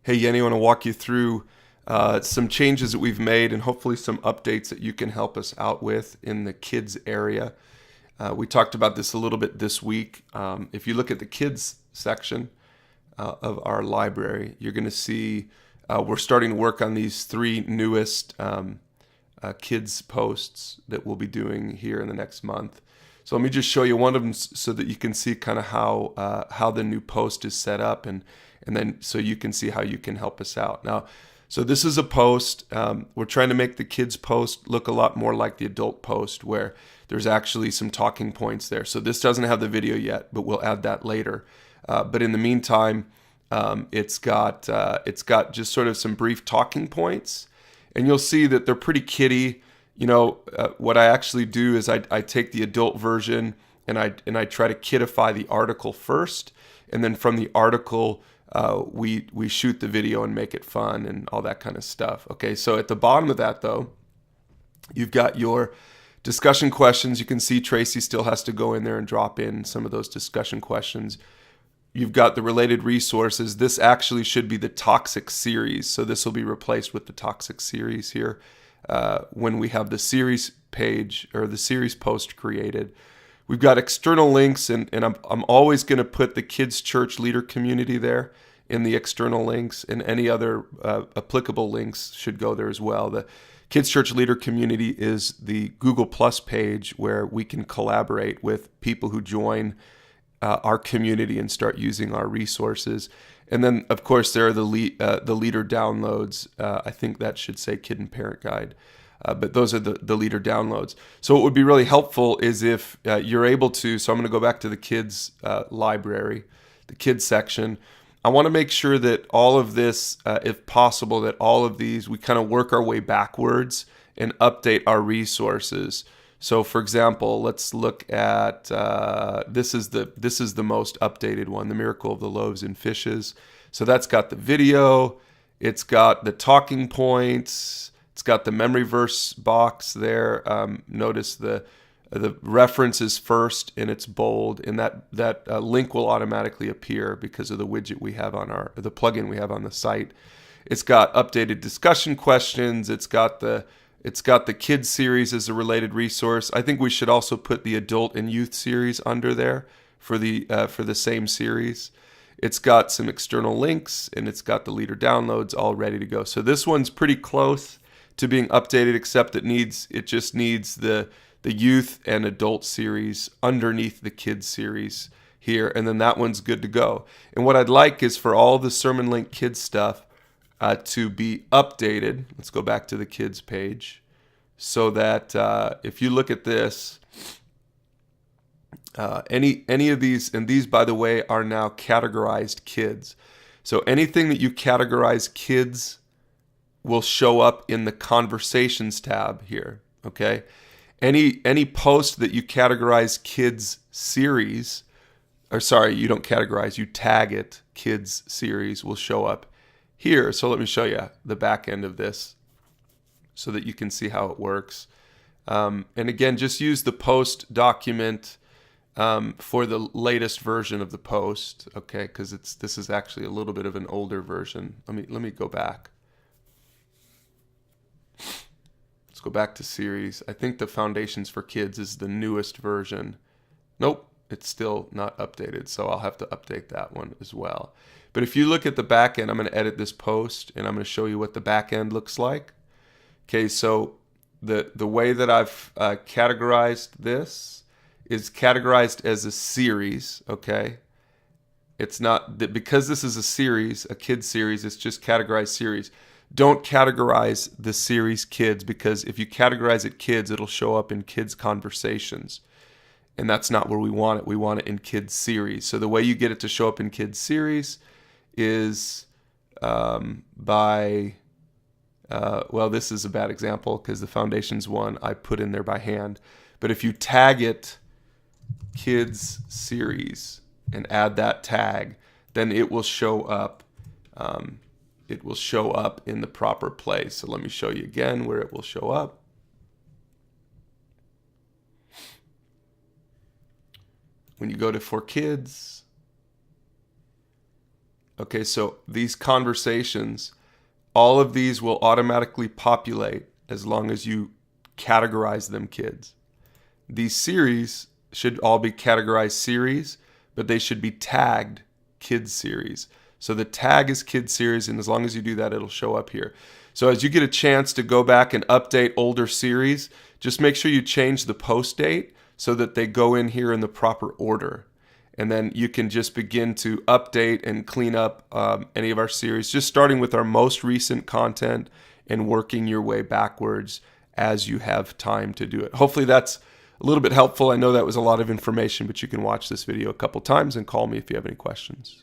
Hey, Yeni, I want to walk you through some changes that we've made and hopefully some updates that you can help us out with in the kids area. We talked about this a little bit this week. If you look at the kids section of our library, you're going to see we're starting to work on these three newest kids posts that we'll be doing here in the next month. So let me just show you one of them so that you can see kind of how the new post is set up, and then so you can see how you can help us out. Now, so this is a post. We're trying to make the kids post look a lot more like the adult post, where there's actually some talking points there. So this doesn't have the video yet, but we'll add that later. But in the meantime, it's got just sort of some brief talking points, and you'll see that they're pretty kiddie. You know, what I actually do is I take the adult version and I try to kidify the article first, and then from the article we shoot the video and make it fun and all that kind of stuff. Okay, so at the bottom of that though, you've got your discussion questions. You can see Tracy still has to go in there and drop in some of those discussion questions. You've got the related resources. This actually should be the toxic series, so this will be replaced with the toxic series here. When we have the series page or the series post created. We've got external links, and I'm always going to put the kids church leader community there in the external links, and any other applicable links should go there as well. The kids church leader community is the Google Plus page where we can collaborate with people who join our community and start using our resources. And then, of course, there are the leader downloads. I think that should say Kid and Parent Guide. But those are the leader downloads. So what would be really helpful is if you're able to, so I'm going to go back to the kids library, the kids section. I want to make sure that all of this, if possible, that all of these, we kind of work our way backwards and update our resources. So, for example, let's look at this is the most updated one, the Miracle of the Loaves and Fishes. So that's got the video, it's got the talking points, it's got the memory verse box there. Notice the reference is first and it's bold, and that link will automatically appear because of the widget we have on the plugin we have on the site. It's got updated discussion questions. It's got the kids series as a related resource. I think we should also put the adult and youth series under there for the same series. It's got some external links, and it's got the leader downloads all ready to go. So this one's pretty close to being updated, except it just needs the youth and adult series underneath the kids series here, and then that one's good to go. And what I'd like is for all the Sermon Link kids stuff to be updated. Let's go back to the kids page, so that if you look at this, any of these, and these, by the way, are now categorized kids. So anything that you categorize kids will show up in the conversations tab here. Okay, any post that you categorize kids series, or sorry, you don't categorize, you tag it kids series, will show up here. So let me show you the back end of this so that you can see how it works. And again, just use the post document for the latest version of the post, okay? Because this is actually a little bit of an older version. Let me go back. Let's go back to series. I think the Foundations for Kids is the newest version. Nope, it's still not updated, so I'll have to update that one as well. But if you look at the back end, I'm going to edit this post, and I'm going to show you what the back end looks like. Okay, so the way that I've categorized this is categorized as a series, okay? It's not, because this is a series, a kid series, it's just categorized series. Don't categorize the series kids, because if you categorize it kids, it'll show up in kids conversations. And that's not where we want it. We want it in kids series. So the way you get it to show up in kids series is by, well, this is a bad example because the Foundations one I put in there by hand. But if you tag it kids series and add that tag, then it will show up. It will show up in the proper place. So let me show you again where it will show up. When you go to For Kids, okay, so these conversations, all of these will automatically populate as long as you categorize them kids. These series should all be categorized series, but they should be tagged kids series. So the tag is kids series, and as long as you do that, it'll show up here. So as you get a chance to go back and update older series, just make sure you change the post date so that they go in here in the proper order. And then you can just begin to update and clean up any of our series, just starting with our most recent content and working your way backwards as you have time to do it. Hopefully that's a little bit helpful. I know that was a lot of information, but you can watch this video a couple times and call me if you have any questions.